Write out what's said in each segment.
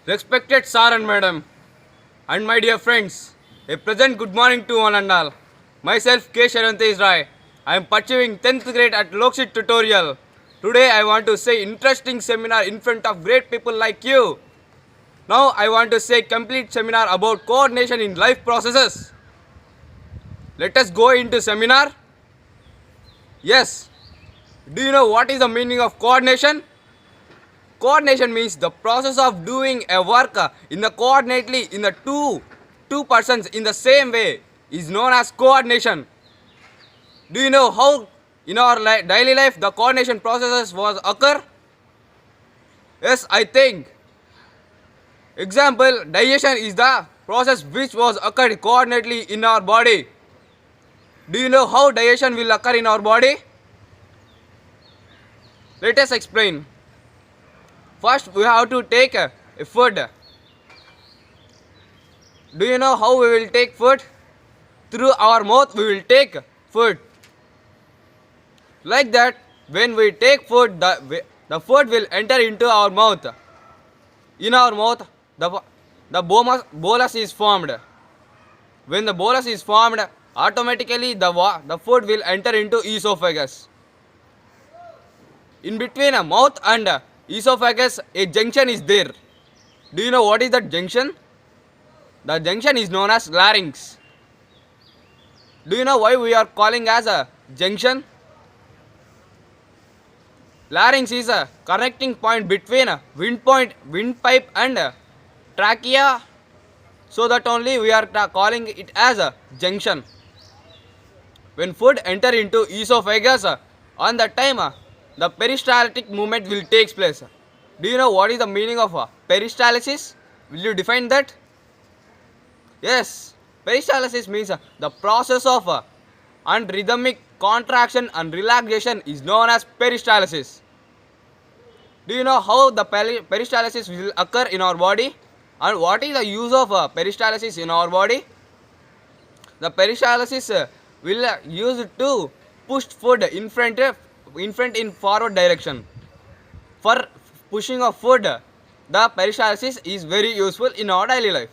Respected Sir and Madam, and my dear friends, a pleasant good morning to one and all. Myself K. Sharantesh Rai. I am pursuing 10th grade at Lokshit Tutorial. Today I want to say interesting seminar in front of great people like you. Now I want to say complete seminar about coordination in life processes. Let us go into seminar. Yes. Do you know what is the meaning of coordination? Coordination means the process of doing a work in the coordinately in the two persons in the same way is known as coordination. Do you know how in our daily life the coordination processes was occur? Yes, I think. Example, digestion is the process which was occurred coordinately in our body. Do you know how digestion will occur in our body? Let us explain. First, we have to take a food. Do you know how we will take food? Through our mouth we will take food. Like that, when we take food, the food will enter into our mouth. In our mouth, the bolus is formed. When the bolus is formed, automatically the food will enter into esophagus. In between a mouth and esophagus, a junction is there. Do you know what is that junction? The junction is known as larynx. Do you know why we are calling as a junction? Larynx is a connecting point between a windpipe and trachea. So that only we are calling it as a junction. When food enter into esophagus, on the time the peristaltic movement will take place. Do you know what is the meaning of peristalsis? Will you define that? Yes, peristalsis means the process of unrhythmic contraction and relaxation is known as peristalsis. Do you know how the peristalsis will occur in our body? And what is the use of peristalsis in our body? The peristalsis will use to push food in front in forward direction. For pushing of food, the peristalsis is very useful in our daily life.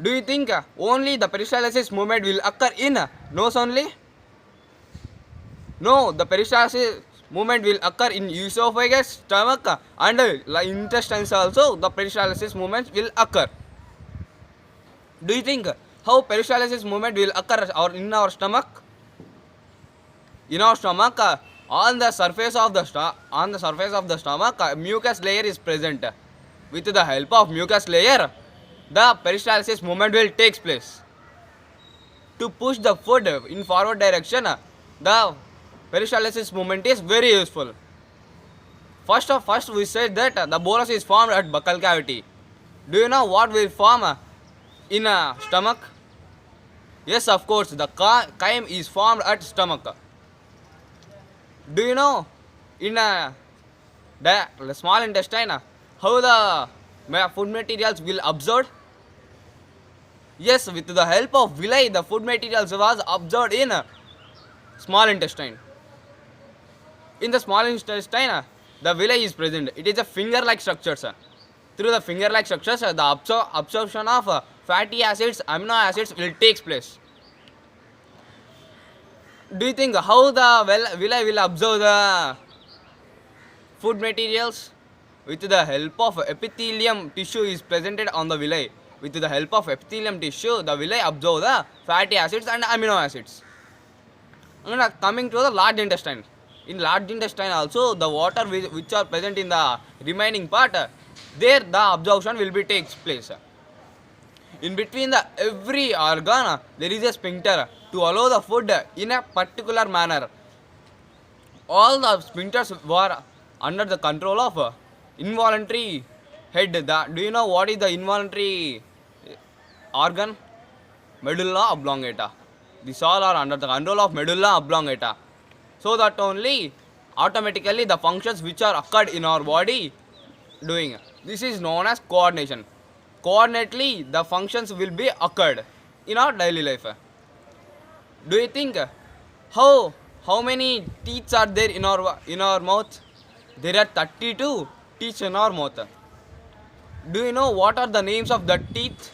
Do you think only the peristalsis movement will occur in nose only? No, the peristalsis movement will occur in esophagus, stomach and intestines also. The peristalsis movement will occur. Do you think how peristalsis movement will occur in our stomach? In our stomach, on the surface of the stomach, mucus layer is present. With the help of mucus layer, the peristalsis movement will take place. To push the food in forward direction, the peristalsis movement is very useful. First we said that the bolus is formed at buccal cavity. Do you know what will form in a stomach? Yes, of course, the chyme is formed at stomach. Do you know in the small intestine how the food materials will absorb? Yes, with the help of villi, the food materials was absorbed in small intestine. In the small intestine, the villi is present. It is a finger-like structure. Through the finger-like structures, the absorption of fatty acids, amino acids will take place. Do you think how the villi will absorb the food materials? With the help of epithelium tissue is presented on the villi. With the help of epithelium tissue, the villi absorb the fatty acids and amino acids. And coming to the large intestine. In large intestine also, the water which are present in the remaining part, there the absorption will be takes place. In between the every organ, there is a sphincter to allow the food in a particular manner. All the sphincters were under the control of involuntary head. Do you know what is the involuntary organ? Medulla oblongata. These all are under the control of medulla oblongata. So that only automatically the functions which are occurred in our body doing. This is known as coordination. Coordinately the functions will be occurred in our daily life. Do you think how many teeth are there in our mouth? There are 32 teeth in our mouth. Do you know what are the names of the teeth?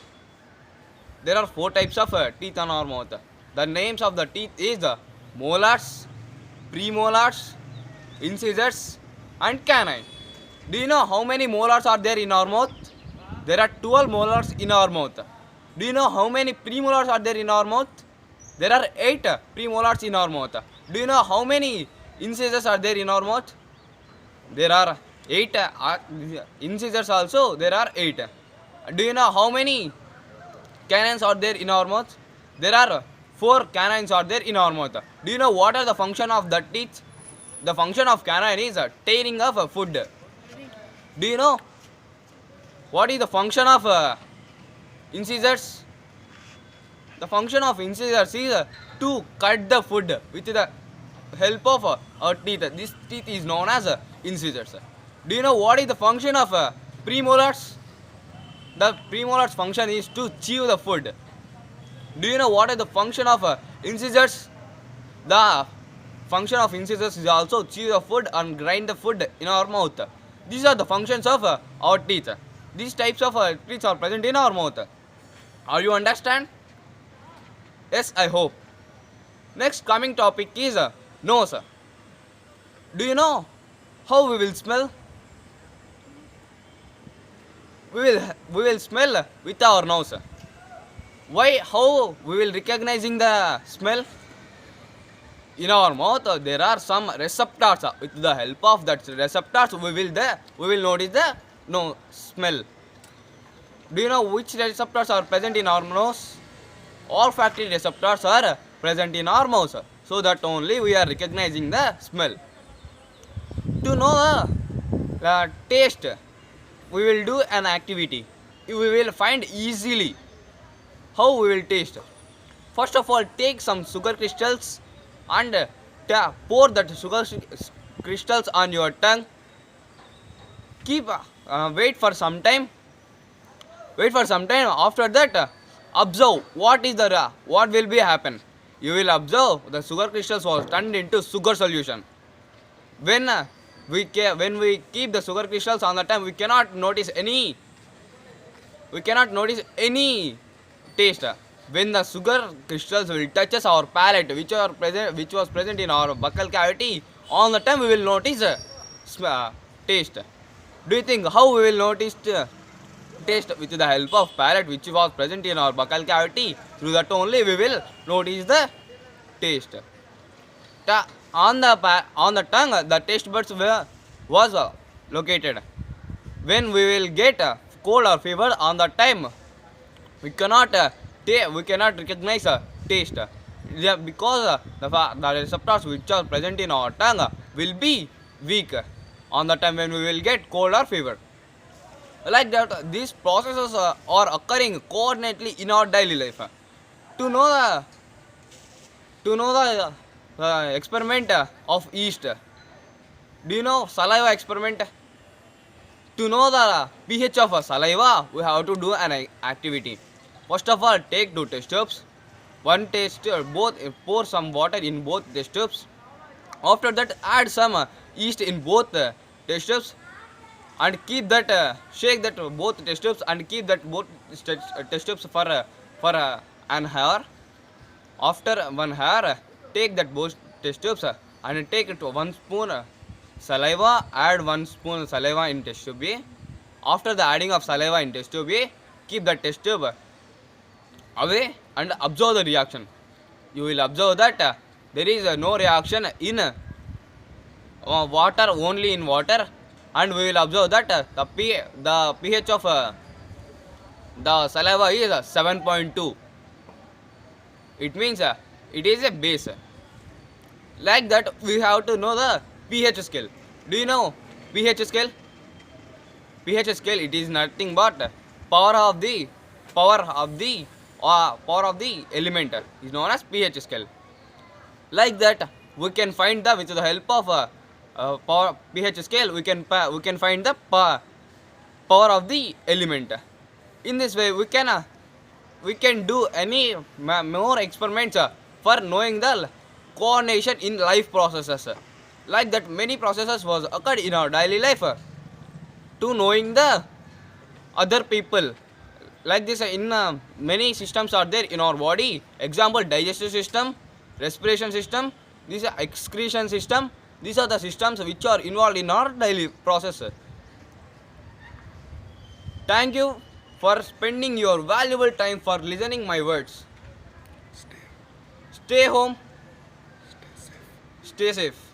There are four types of teeth on our mouth. The names of the teeth is molars, premolars, incisors, and canine. Do you know how many molars are there in our mouth? There are 12 molars in our mouth. Do you know how many premolars are there in our mouth? There are 8 premolars in our mouth. Do you know how many incisors are there in our mouth? There are 8 incisors also. There are 8. Do you know how many canines are there in our mouth? There are 4 canines are there in our mouth. Do you know what are the function of the teeth? The function of canine is tearing of food. Do you know what is the function of incisors? The function of incisors is to cut the food with the help of our teeth. This teeth is known as incisors. Do you know what is the function of premolars? The premolars function is to chew the food. Do you know what is the function of incisors? The function of incisors is also chew the food and grind the food in our mouth. These are the functions of our teeth. These types of teeth are present in our mouth. Are you understand? Yes, I hope. Next coming topic is nose. Do you know how we will smell? We will smell with our nose. Why? How we will recognizing the smell? In our mouth there are some receptors. With the help of that receptors we will notice the no smell. Do you know which receptors are present in our nose? Olfactory receptors are present in our nose, so that only we are recognizing the smell. To know the taste, we will do an activity. We will find easily how we will taste. First of all, take some sugar crystals and pour that sugar crystals on your tongue. Keep wait for some time. Wait for some time. After that, observe what will be happen. You will observe the sugar crystals was turned into sugar solution. When when we keep the sugar crystals on the tongue, we cannot notice any taste. When the sugar crystals will touches our palate, which was present in our buccal cavity, on the time we will notice taste. Do you think how we will notice taste? With the help of palate which was present in our buccal cavity, through that only we will notice the taste. On the tongue, the taste buds was located. When we will get cold or fever, on the time we cannot recognize taste. Yeah, because the receptors which are present in our tongue will be weak on the time when we will get cold or fever. Like that, these processes are occurring coordinately in our daily life. To know the experiment of yeast. Do you know saliva experiment? To know the pH of saliva, we have to do an activity. First of all, take 2 test tubes. One test both pour some water in both test tubes. After that, add some yeast in both test tubes and keep that shake that both test tubes and keep that both test tubes for an hour. After 1 hour, take that both test tubes and take it 1 spoon saliva. Add 1 spoon saliva in test tube A. After the adding of saliva in test tube A, keep the test tube away and observe the reaction. You will observe that there is no reaction in water, only in water, and we will observe that the pH of the saliva is 7.2. It means it is a base. Like that, we have to know the pH scale. Do you know pH scale? pH scale, it is nothing but power of the element is known as pH scale. Like that, we can find with the help of pH scale, we can find the power of the element. In this way, we can do any more experiments for knowing the coordination in life processes. Like that, many processes was occurred in our daily life to knowing the other people. Like this, in many systems are there in our body. Example, digestive system, respiration system, these are excretion system. These are the systems which are involved in our daily process. Thank you for spending your valuable time for listening my words. Stay home, stay safe.